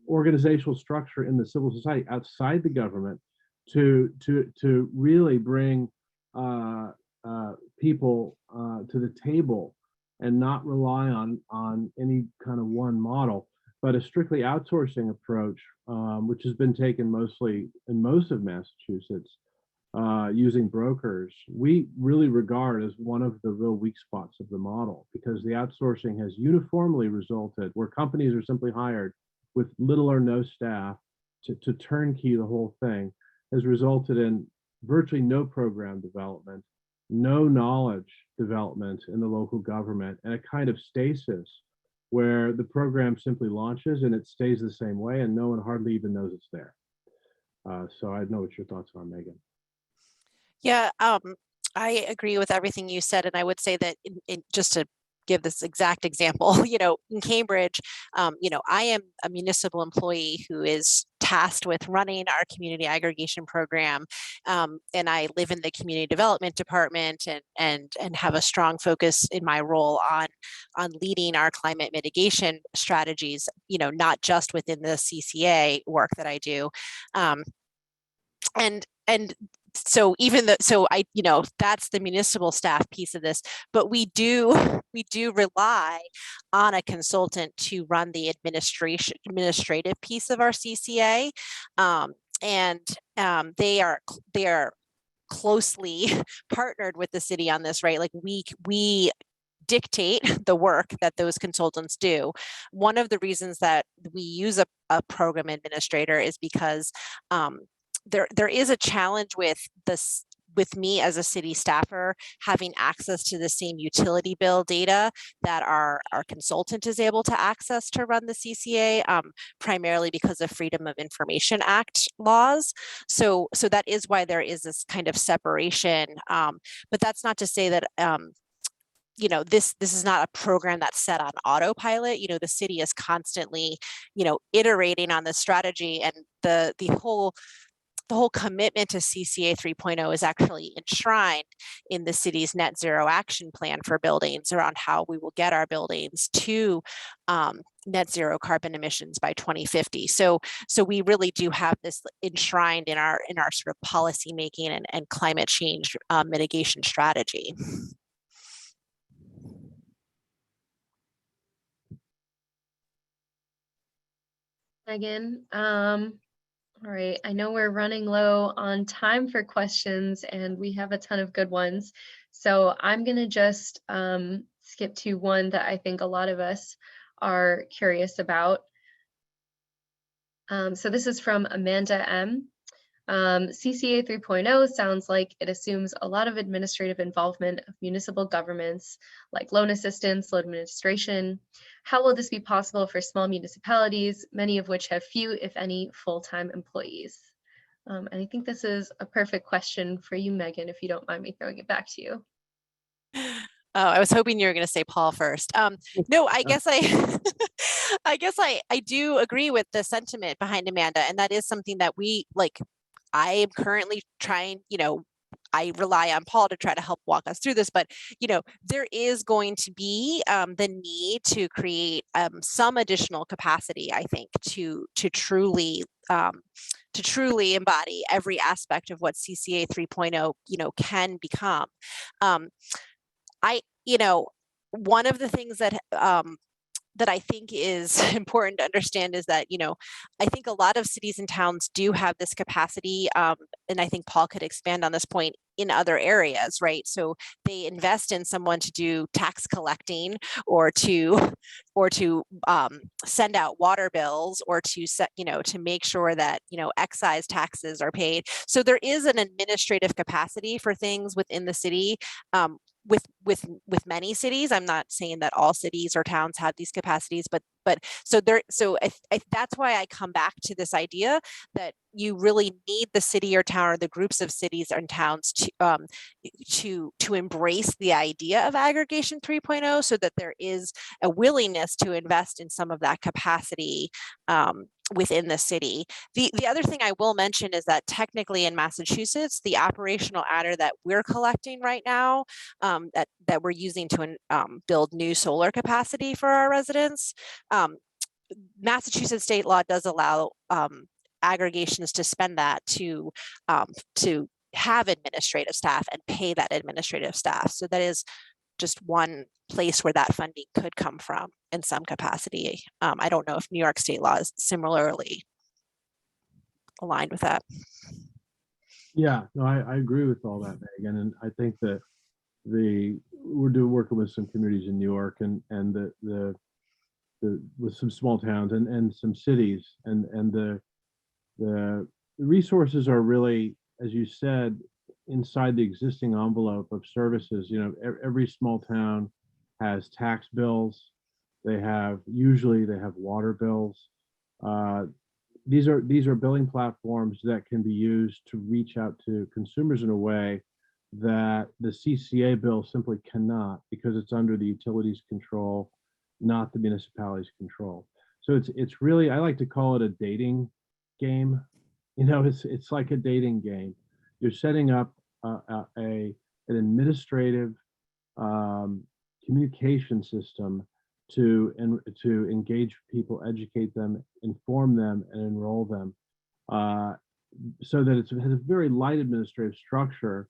organizational structure in the civil society outside the government to really bring people to the table and not rely on any kind of one model, but a strictly outsourcing approach, which has been taken mostly in most of Massachusetts, using brokers, we really regard as one of the real weak spots of the model, because the outsourcing has uniformly resulted where companies are simply hired with little or no staff to turnkey the whole thing, has resulted in virtually no program development, no knowledge development in the local government, and a kind of stasis where the program simply launches and it stays the same way and no one hardly even knows it's there. So I know what your thoughts are, Megan. Yeah, I agree with everything you said, and I would say that just to give this exact example, in Cambridge, I am a municipal employee who is tasked with running our community aggregation program, and I live in the community development department and have a strong focus in my role on leading our climate mitigation strategies. Not just within the CCA work that I do, and so that's the municipal staff piece of this, but we do rely on a consultant to run the administrative piece of our CCA, and they are closely partnered with the city on this, right? Like we dictate the work that those consultants do. One of the reasons that we use a program administrator is because there is a challenge with this, with me as a city staffer having access to the same utility bill data that our consultant is able to access to run the CCA, primarily because of Freedom of Information Act laws. So that is why there is this kind of separation. But that's not to say that this is not a program that's set on autopilot. The city is constantly, iterating on the strategy, and the whole commitment to CCA 3.0 is actually enshrined in the city's net zero action plan for buildings around how we will get our buildings to net zero carbon emissions by 2050. So we really do have this enshrined in our sort of policy making and climate change mitigation strategy. Megan, all right, I know we're running low on time for questions and we have a ton of good ones. So I'm gonna just skip to one that I think a lot of us are curious about. So this is from Amanda M. CCA 3.0 sounds like it assumes a lot of administrative involvement of municipal governments, like loan assistance, loan administration. How will this be possible for small municipalities, many of which have few, if any, full-time employees? And I think this is a perfect question for you, Meghan, if you don't mind me throwing it back to you. Oh, I was hoping you were going to say Paul first. No, I guess I guess I do agree with the sentiment behind Amanda, and that is something that we like. I am currently trying, I rely on Paul to try to help walk us through this, but there is going to be the need to create some additional capacity, I think, to truly embody every aspect of what CCA 3.0 can become. One of the things that that I think is important to understand is that, I think a lot of cities and towns do have this capacity, and I think Paul could expand on this point, in other areas, right? So they invest in someone to do tax collecting, or to send out water bills, or to set, to make sure that, excise taxes are paid. So there is an administrative capacity for things within the city. With many cities, I'm not saying that all cities or towns have these capacities, but that's why I come back to this idea that you really need the city or town, or the groups of cities and towns to embrace the idea of aggregation 3.0, so that there is a willingness to invest in some of that capacity within the city. The other thing I will mention is that technically in Massachusetts, the operational adder that we're collecting right now, that we're using to build new solar capacity for our residents, Massachusetts state law does allow aggregations to spend that to have administrative staff and pay that administrative staff. So that is just one place where that funding could come from in some capacity. I don't know if New York state law is similarly aligned with that. Yeah, no, I agree with all that, Megan, and I think that we're working with some communities in New York and with some small towns and some cities, and the resources are really, as you said, inside the existing envelope of services. Every small town has tax bills. Usually they have water bills. These are billing platforms that can be used to reach out to consumers in a way that the CCA bill simply cannot, because it's under the utilities control, not the municipality's control. So it's really, I like to call it a dating game. It's like a dating game. You're setting up an administrative communication system to engage people, educate them, inform them, and enroll them, so that it has a very light administrative structure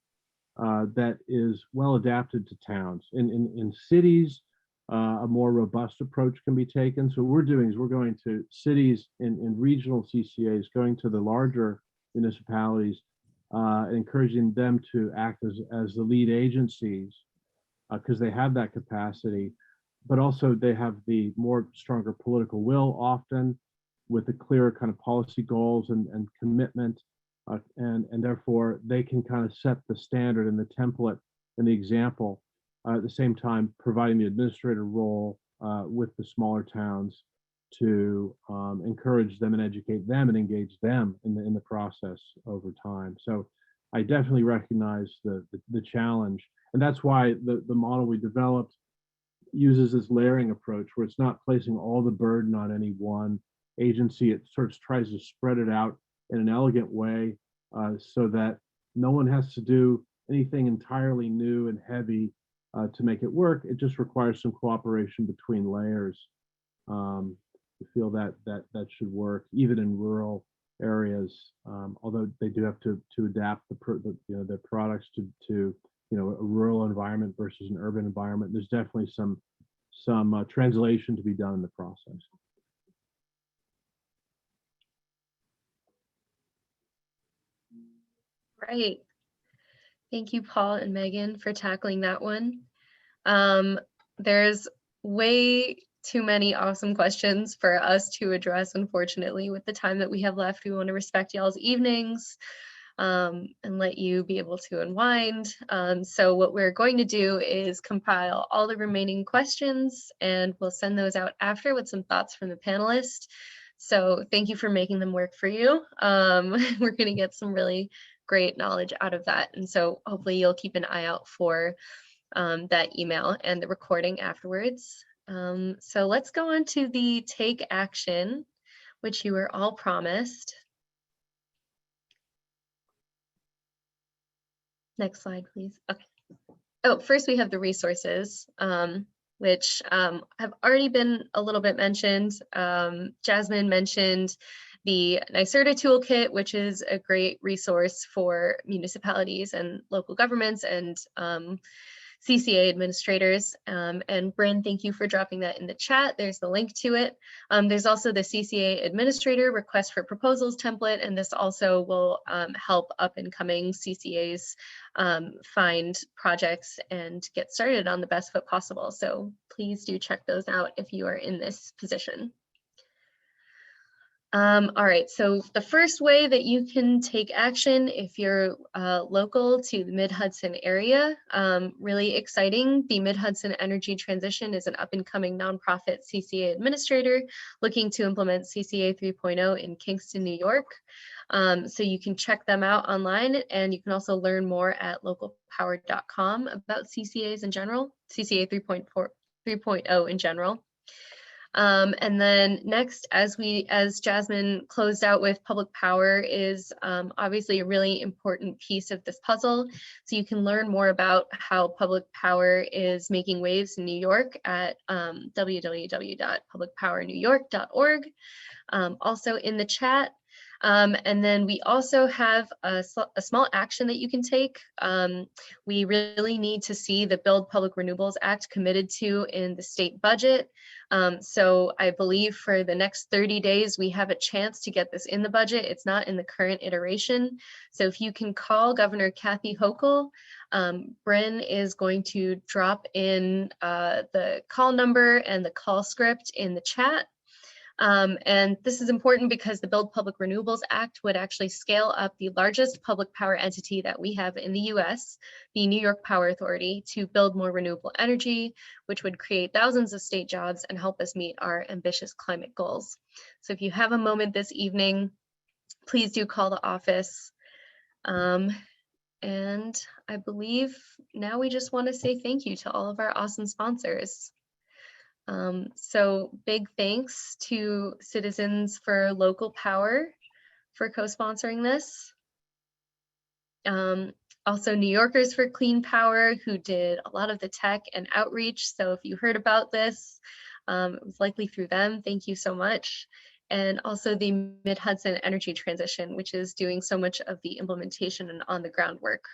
that is well adapted to towns. In cities, a more robust approach can be taken. So what we're doing is we're going to cities in regional CCAs, going to the larger municipalities, encouraging them to act as the lead agencies, because they have that capacity, but also they have the more stronger political will, often with the clearer kind of policy goals and commitment, and therefore they can kind of set the standard and the template and the example, at the same time providing the administrator role with the smaller towns to encourage them and educate them and engage them in the process over time. So I definitely recognize the challenge, and that's why the model we developed uses this layering approach, where it's not placing all the burden on any one agency. It sort of tries to spread it out in an elegant way, so that no one has to do anything entirely new and heavy to make it work. It just requires some cooperation between layers. I feel that should work even in rural areas, although they do have to adapt their products to a rural environment versus an urban environment. There's definitely some translation to be done in the process. Right. Thank you, Paul and Meghan, for tackling that one. There's way too many awesome questions for us to address, unfortunately, with the time that we have left. We want to respect y'all's evenings. and let you be able to unwind. So what we're going to do is compile all the remaining questions, and we'll send those out after with some thoughts from the panelists. So thank you for making them work for you. We're going to get some really great knowledge out of that. And so hopefully you'll keep an eye out for that email and the recording afterwards. So let's go on to the take action, which you were all promised. Next slide, please. Okay. Oh, first we have the resources, which have already been a little bit mentioned. Jasmine mentioned the NYCP toolkit, which is a great resource for municipalities and local governments and CCA administrators. And Bryn, thank you for dropping that in the chat. There's the link to it. There's also the CCA administrator request for proposals template, and this also will help up and coming CCAs find projects and get started on the best foot possible. So please do check those out if you are in this position. All right, so the first way that you can take action if you're local to the Mid-Hudson area, really exciting. The Mid-Hudson Energy Transition is an up-and-coming nonprofit CCA administrator looking to implement CCA 3.0 in Kingston, New York. So you can check them out online, and you can also learn more at localpower.com about CCAs in general, CCA 3.0 in general. And then next, as Jasmine closed out with, public power is obviously a really important piece of this puzzle. So you can learn more about how public power is making waves in New York at www.publicpowernewyork.org. Also in the chat. And then we also have a small action that you can take. We really need to see the Build Public Renewables Act committed to in the state budget. So I believe for the next 30 days, we have a chance to get this in the budget. It's not in the current iteration. So if you can call Governor Kathy Hochul, Bryn is going to drop in the call number and the call script in the chat. And this is important because the Build Public Renewables Act would actually scale up the largest public power entity that we have in the US, the New York Power Authority, to build more renewable energy, which would create thousands of state jobs and help us meet our ambitious climate goals. So if you have a moment this evening, please do call the office. And I believe now we just want to say thank you to all of our awesome sponsors. So big thanks to Citizens for Local Power for co-sponsoring this. Also New Yorkers for Clean Power, who did a lot of the tech and outreach. So if you heard about this, it was likely through them. Thank you so much. And also the Mid-Hudson Energy Transition, which is doing so much of the implementation and on the ground work.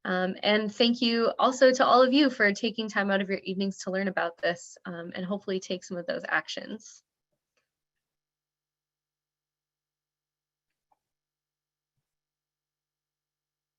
And thank you also to all of you for taking time out of your evenings to learn about this and hopefully take some of those actions.